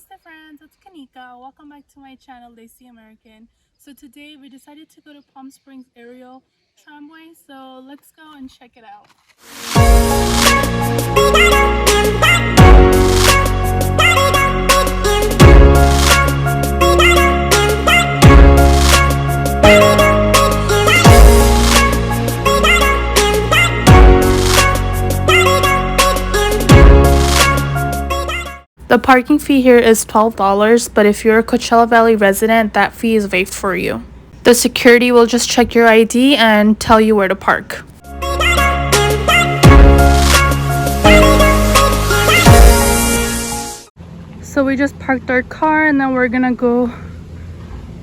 Namaste friends, it's Kanika. Welcome back to my channel, Desi American. So today we decided to go to Palm Springs Aerial Tramway, so let's go and check it out. The parking fee here is $12, but if you're a Coachella Valley resident, that fee is waived for you. The security will just check your ID and tell you where to park. So we just parked our car and then we're gonna go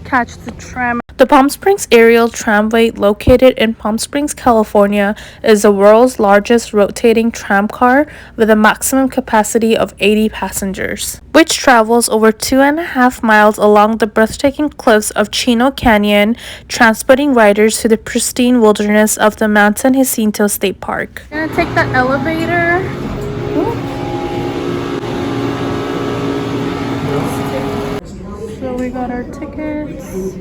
catch the tram. The Palm Springs Aerial Tramway, located in Palm Springs, California, is the world's largest rotating tram car with a maximum capacity of 80 passengers, which travels over 2.5 miles along the breathtaking cliffs of Chino Canyon, transporting riders to the pristine wilderness of the Mount San Jacinto State Park. I'm gonna take the elevator. So we got our tickets.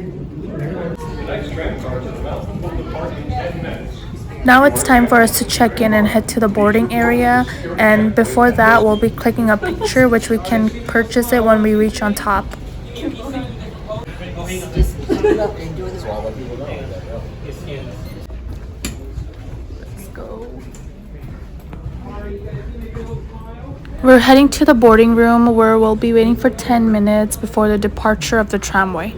Now it's time for us to check in and head to the boarding area, and before that we'll be clicking a picture which we can purchase it when we reach on top. Let's go. We're heading to the boarding room where we'll be waiting for 10 minutes before the departure of the tramway.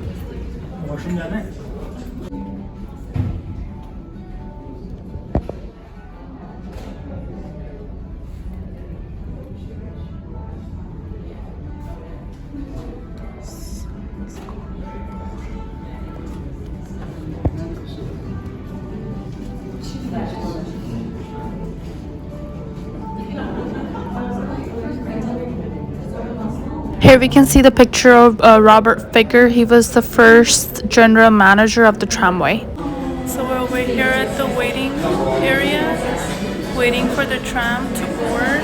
Here we can see the picture of Robert Figger. He was the first general manager of the tramway. So we're over here at the waiting area, waiting for the tram to board.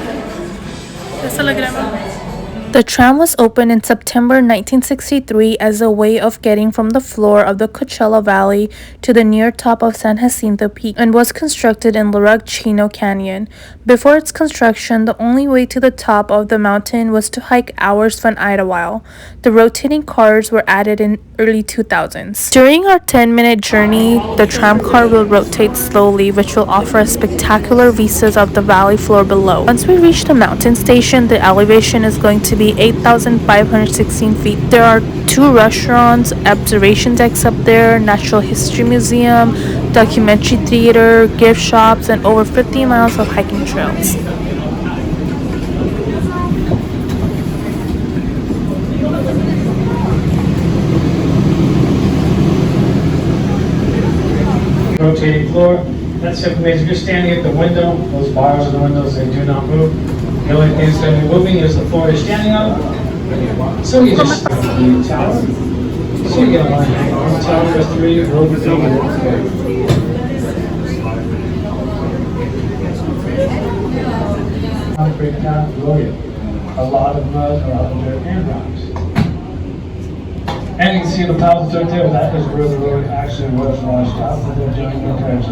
The tram was opened in September 1963 as a way of getting from the floor of the Coachella Valley to the near top of San Jacinto Peak, and was constructed in rugged Chino Canyon. Before its construction, the only way to the top of the mountain was to hike hours for an Idlewild. The rotating cars were added in early 2000s. During our 10-minute journey, the tram car will rotate slowly, which will offer us spectacular vistas of the valley floor below. Once we reach the mountain station, the elevation is going to be 8,516 feet. There are 2 restaurants, observation decks up there, natural history museum, documentary theater, gift shops, and over 50 miles of hiking trails. Rotating floor. That simply means if you're standing at the window, those bars are the windows, they do not move. The only thing that's going to be moving is the floor you're standing on. So you just the tower. So you get a line on the tower for 3, over 3 minutes. Concrete path below you. A lot of mud, a lot of dirt and rocks. And you can see the piles of dirt there. That is where the road actually was washed out. And they're doing the repairs.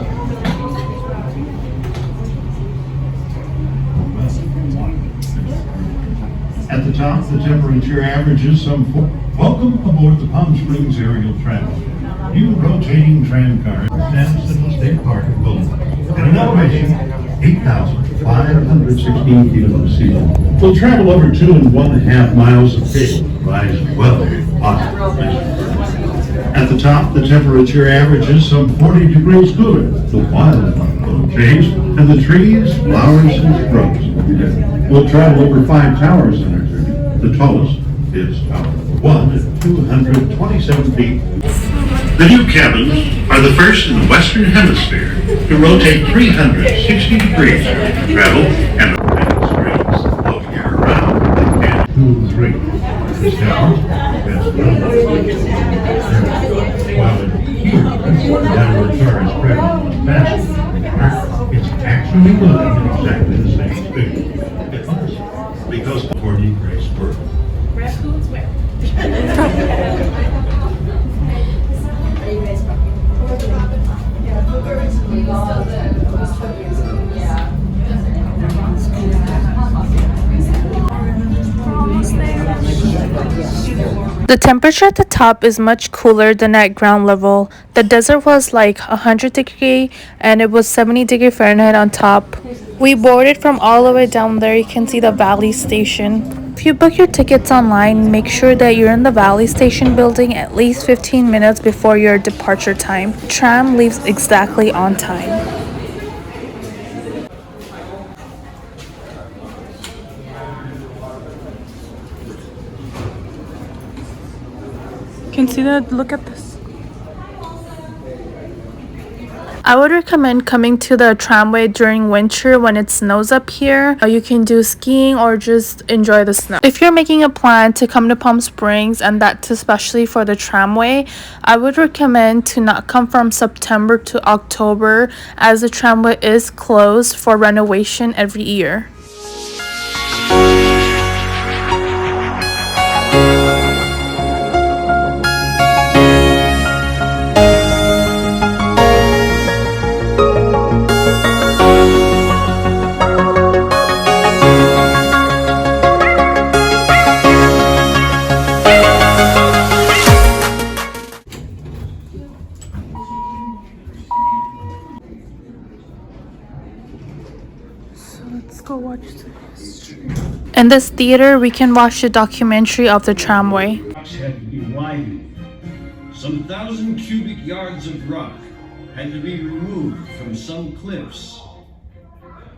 At the top, the temperature averages some 4. Welcome aboard the Palm Springs Aerial Tramway. New rotating tram car stands at the State Park of Boulder. At an elevation 8,516 feet above sea level. We'll travel over 2.5 miles of pavement, rise well hot. At the top, the temperature averages some 40 degrees cooler. The wildlife will change, and the trees, flowers, and shrubs will be different. We'll travel over 5 towers in our journey. The tallest is Tower 1 at 227 feet. The new cabins are the first in the Western Hemisphere to rotate 360 degrees to travel, and the streets float year-round. 2, 3. This tower has while it appears downward car is traveling faster, it's actually moving at exactly the same speed. Because before decreased work. The temperature at the top is much cooler than at ground level. The desert was like 100 degree and it was 70 degree Fahrenheit on top. We boarded from all the way down there. You can see the Valley Station. If you book your tickets online, make sure that you're in the Valley Station building at least 15 minutes before your departure time. Tram leaves exactly on time. You can see that. Look at this. I would recommend coming to the tramway during winter when it snows up here. You can do skiing or just enjoy the snow. If you're making a plan to come to Palm Springs, and that's especially for the tramway, I would recommend to not come from September to October, as the tramway is closed for renovation every year. Let's go watch the history. In this theater, we can watch the documentary of the tramway. Had to be widened. Some 1,000 cubic yards of rock had to be removed from some cliffs.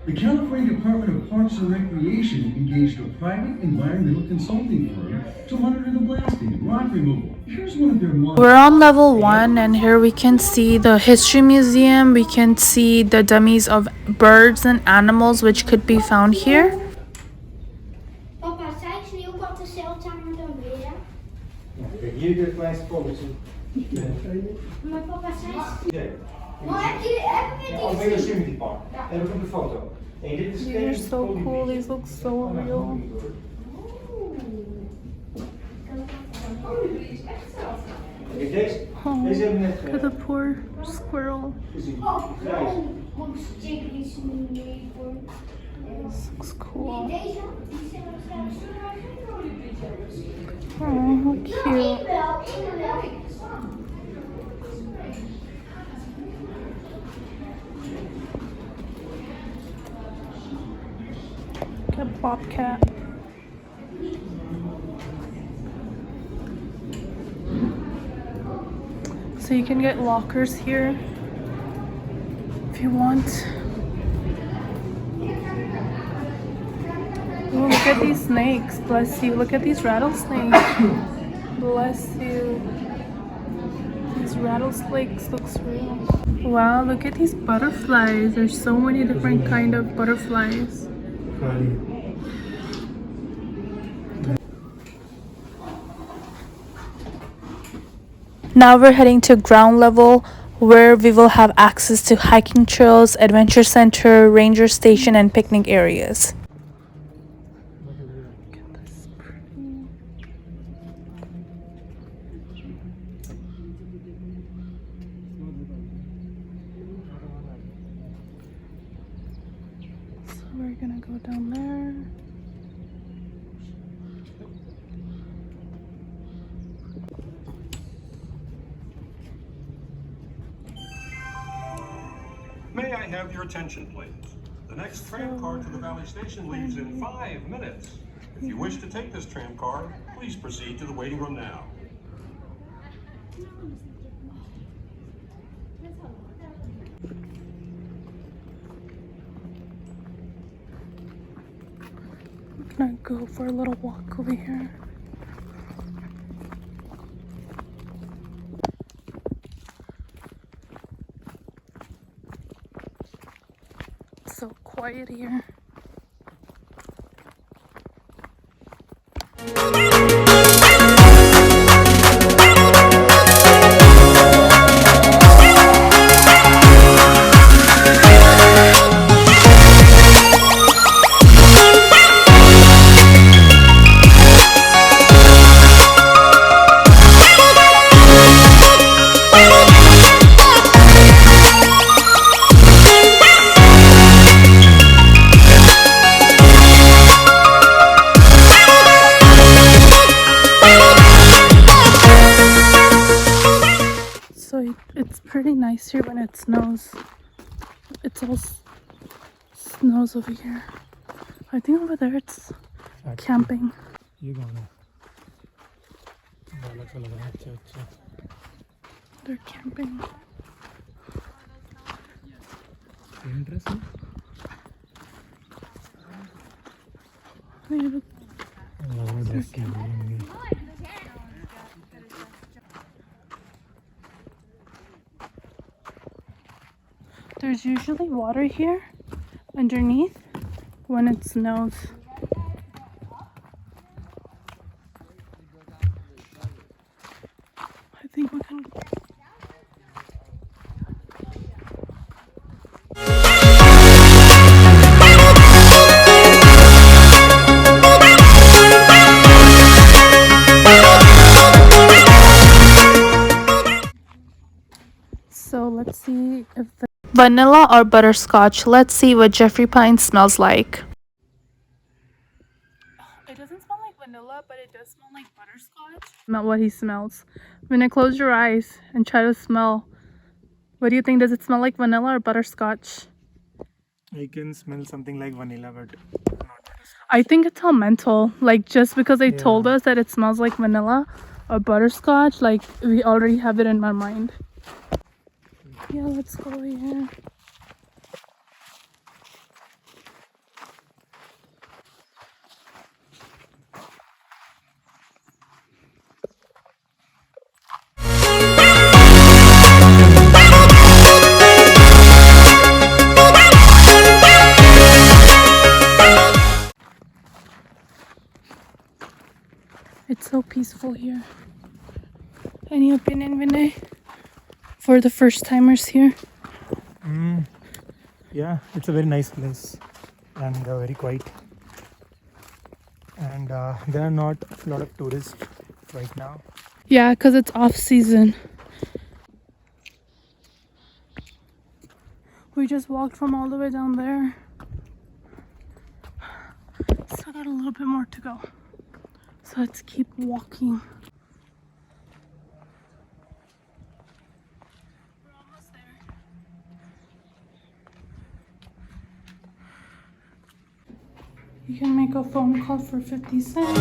The California Department of Parks and Recreation engaged a private environmental consulting firm to monitor the blasting and rock removal. Here's one of their We're on level 1, and here we can see the history museum. We can see the dummies of birds and animals which could be found here. Papa, zei sneeuwkatten zeldzamer dan weer? Kijk, hier dit kleinste polletje. Maar papa zei... Nee. Maar hebben we Als dit gezien? Yosemite Park. En ook op de foto. En dit is These are so cool. These look so real. Kijk, deze Oh, hebben we net look at the poor squirrel. gezien. Oh, Grijs. oh, zeker iets mee voor. This looks cool. Deze? Die zijn Oh, how cute. ik wel. Look at Bobcat. So you can get lockers here if you want. Oh, look at these snakes. Bless you. Look at these rattlesnakes. Bless you. These rattlesnakes looks real. Wow, look at these butterflies. There's so many different kind of butterflies. Now we're heading to ground level, where we will have access to hiking trails, adventure center, ranger station, and picnic areas. Look at this pretty. So we're gonna go down there. May I have your attention, please? The next tram car to the Valley Station leaves in 5 minutes. If you wish to take this tram car, please proceed to the waiting room now. I'm gonna go for a little walk over here. It's so quiet here. nice here when it snows. It's all snows over here. I think over there it's camping. ये कौन है? बालक सा लग रहा है. अच्छा अच्छा. They're camping. Interesting. Maybe. There's usually water here underneath when it snows. I think we can. So let's see if the vanilla or butterscotch. Let's see what Jeffrey Pine smells like. It doesn't smell like vanilla, but it does smell like butterscotch. Not what he smells. Vinay, close your eyes and try to smell. What do you think? Does it smell like vanilla or butterscotch? I can smell something like vanilla, but not. I think it's all mental. Like, just because they told us that it smells like vanilla or butterscotch, like, we already have it in my mind. Yeah, let's go here. It's so peaceful here. Any opinion, Vinay? For the first timers here? Yeah, it's a very nice place and very quiet. And there are not a lot of tourists right now. Yeah, because it's off season. We just walked from all the way down there. Still got a little bit more to go. So let's keep walking. We're almost there. You can make a phone call for 50 cents.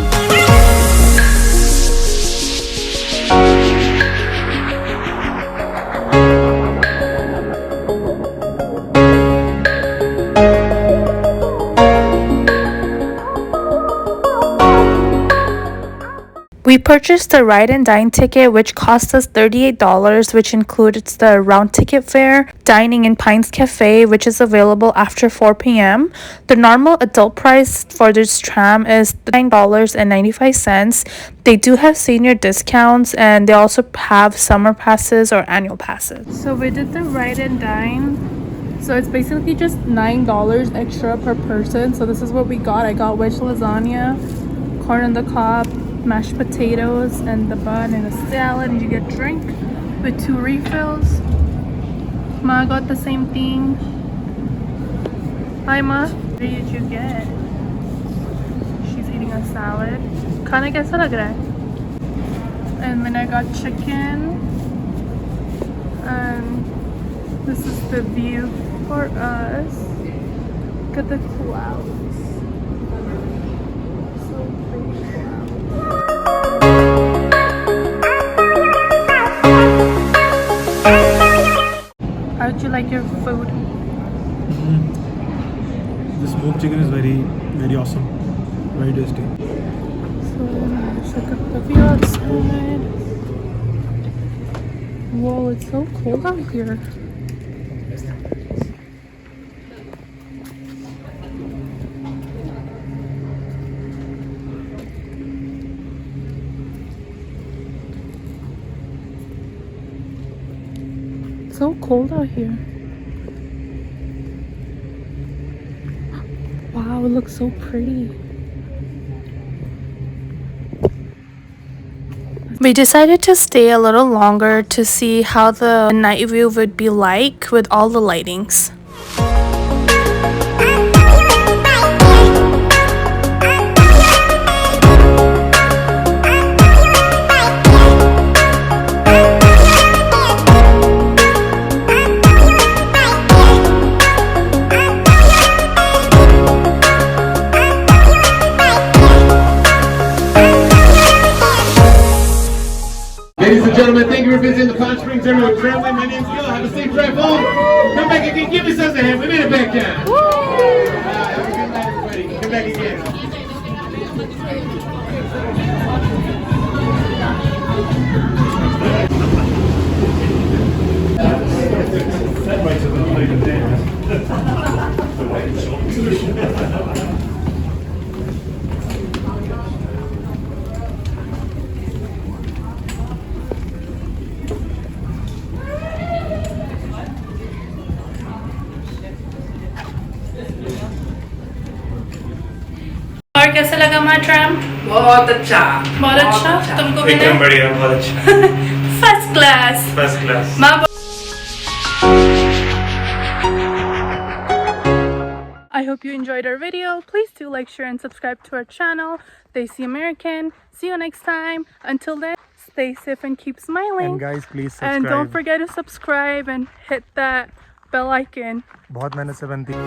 We purchased a ride and dine ticket, which cost us $38, which includes the round ticket fare, dining in Pines Cafe, which is available after 4 p.m. The normal adult price for this tram is $9.95. They do have senior discounts, and they also have summer passes or annual passes. So we did the ride and dine. So it's basically just $9 extra per person. So this is what we got. I got wedge lasagna, corn on the cob, mashed potatoes, and the bun, and a salad, and you get drink with 2 refills. Ma got the same thing. Hi Ma. What did you get? She's eating a salad. Kana kaisa lag raha hai? And then I got chicken. And this is the view for us. Look at the clouds. So pretty clouds. How did you like your food? The smoked chicken is very awesome. Very tasty. So let's look at the view outside. Whoa, it's so cold out here. It's so cold out here. Wow, it looks so pretty. We decided to stay a little longer to see how the night view would be like with all the lightings. and gentlemen, thank you for visiting the Palm Springs Terminal with Tramway. My name's Gil. Have a safe drive home. Come back again. Give us a hand. We made it back down. Have a good night, everybody. Come back again. और कैसा लगा हमारा tram? बहुत अच्छा। बहुत अच्छा? तुमको भी एकदम बढ़िया, बहुत अच्छा। First class. First class. I hope you enjoyed our video. Please do like, share, and subscribe to our channel, Desi American. See you next time. Until then, stay safe and keep smiling. And guys, please subscribe. And don't forget to subscribe and hit that bell icon. बहुत मेहनत से बनती है।